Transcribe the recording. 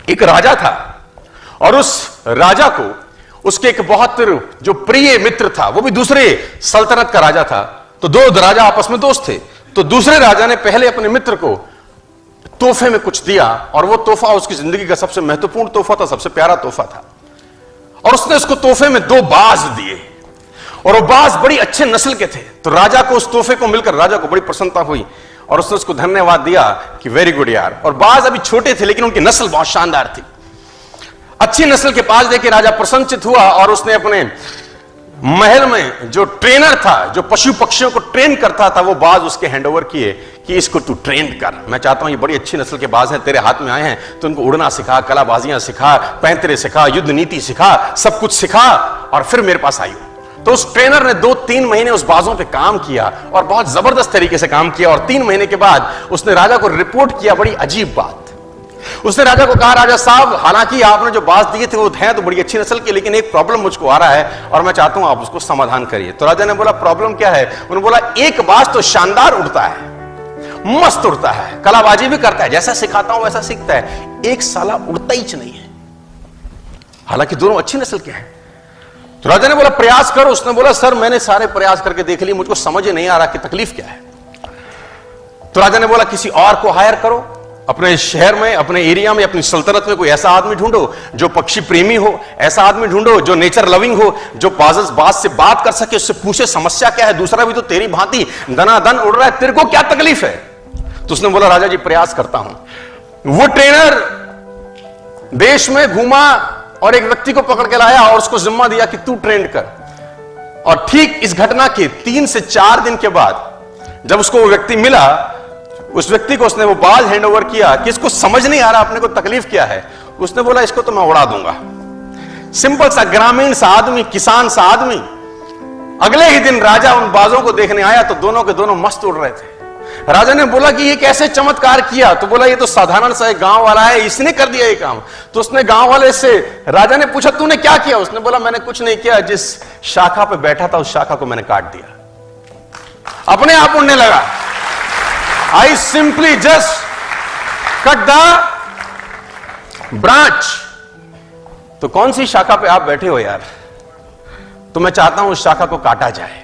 एक राजा था और उस राजा को उसके एक बहुत जो प्रिय मित्र था, वो भी दूसरे सल्तनत का राजा था। तो दो राजा आपस में दोस्त थे। तो दूसरे राजा ने पहले अपने मित्र को तोहफे में कुछ दिया और वो तोहफा उसकी जिंदगी का सबसे महत्वपूर्ण तोहफा था, सबसे प्यारा तोहफा था। और उसने उसको तोहफे में 2 बाज दिए और वो बाज बड़ी अच्छे नस्ल के थे। तो राजा को उस तोहफे को मिलकर राजा को बड़ी प्रसन्नता हुई और उसने उसको धन्यवाद दिया कि वेरी गुड यार। और बाज अभी छोटे थे लेकिन उनकी नस्ल बहुत शानदार थी। अच्छी नस्ल के बाज देकर राजा प्रसन्नचित हुआ और उसने अपने महल में जो ट्रेनर था, जो पशु पक्षियों को ट्रेन करता था, वो बाज उसके हैंडओवर किए कि इसको तू ट्रेन कर। मैं चाहता हूं ये बड़ी अच्छी नस्ल के बाज हैं, तेरे हाथ में आए हैं, तो उनको उड़ना सिखा, कलाबाजियां सिखा, पैंतरे सिखा, युद्ध नीति सिखा, सब कुछ सिखा और फिर मेरे पास आई। तो उस ट्रेनर ने 2-3 महीने उस बाजों पे काम किया और बहुत जबरदस्त तरीके से काम किया। और 3 महीने के बाद उसने राजा को रिपोर्ट किया बड़ी अजीब बात। उसने राजा को कहा, राजा साहब, हालांकि आपने जो बाज दिए थे वो हैं तो बड़ी अच्छी नस्ल के, लेकिन एक प्रॉब्लम मुझको आ रहा है और मैं चाहता हूं आप उसको समाधान करिए। तो राजा ने बोला, प्रॉब्लम क्या है? उन्होंने बोला, एक बाज तो शानदार उड़ता है, मस्त उड़ता है, कलाबाजी भी करता है, जैसा सिखाता हूं वैसा सीखता है, एक साला उड़ता ही नहीं है, हालांकि दोनों अच्छी नस्ल के हैं। तो राजा ने बोला, प्रयास करो। उसने बोला, सर मैंने सारे प्रयास करके देख लिए, मुझको समझ नहीं आ रहा कि तकलीफ क्या है। तो राजा ने बोला, किसी और को हायर करो, अपने शहर में, अपने एरिया में, अपनी सल्तनत में कोई ऐसा आदमी ढूंढो जो पक्षी प्रेमी हो, ऐसा आदमी ढूंढो जो नेचर लविंग हो, जो बाज से बात कर सके, उससे पूछे समस्या क्या है, दूसरा भी तो तेरी भांति दनादन उड़ रहा है, तेरे को क्या तकलीफ है? तो उसने बोला, राजा जी प्रयास करता हूं। वो ट्रेनर देश में घूमा और एक व्यक्ति को पकड़ के लाया और उसको जिम्मा दिया कि तू ट्रेंड कर। और ठीक इस घटना के 3 से 4 दिन के बाद जब उसको वो व्यक्ति मिला, उस व्यक्ति को उसने वो बाज हैंड ओवर किया कि इसको समझ नहीं आ रहा अपने को तकलीफ क्या है। उसने बोला, इसको तो मैं उड़ा दूंगा। सिंपल सा ग्रामीण सा आदमी, किसान सा आदमी। अगले ही दिन राजा उन बाजों को देखने आया तो दोनों के दोनों मस्त उड़ रहे थे। राजा ने बोला कि ये कैसे चमत्कार किया? तो बोला, ये तो साधारण सा एक गांव वाला है, इसने कर दिया ये काम। तो उसने गांव वाले से, राजा ने पूछा, तूने क्या किया? उसने बोला, मैंने कुछ नहीं किया, जिस शाखा पे बैठा था उस शाखा को मैंने काट दिया, अपने आप उड़ने लगा। I simply just cut the branch। तो कौन सी शाखा पे आप बैठे हो यार? तो मैं चाहता हूं उस शाखा को काटा जाए।